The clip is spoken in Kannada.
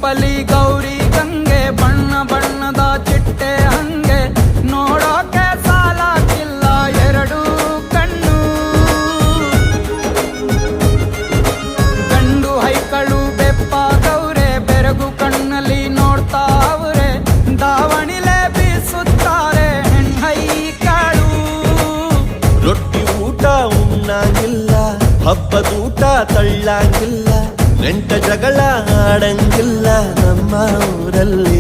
ರೂಪಲಿ ಗೌರಿ ಗಂಗೆ ಬಣ್ಣ ಬಣ್ಣದ ಚಿಟ್ಟೆ ಹಂಗೆ ನೋಡೋಕೆ ಸಾಲಾಗಿಲ್ಲ ಎರಡು ಕಣ್ಣು. ಗಂಡು ಹೈಕಳು ಬೆಪ್ಪಾಗವ್ರೆ ಬೆರಗು ಕಣ್ಣಲ್ಲಿ ನೋಡ್ತಾವ್ರೆ ದಾವಣಿಲೆ ಬೀಸುತ್ತಾರೆ ಹೆಣ್ಣೈಕಳು. ರೊಟ್ಟಿ ಊಟ ಉಣ್ಣಂಗಿಲ್ಲ ಹಬ್ಬದೂಟ ತಳ್ಳಂಗಿಲ್ಲ ನೆಂಟ ಜಗಳ ಆಡಂಗಿಲ್ಲ ನಮ್ಮ ಊರಲ್ಲಿ.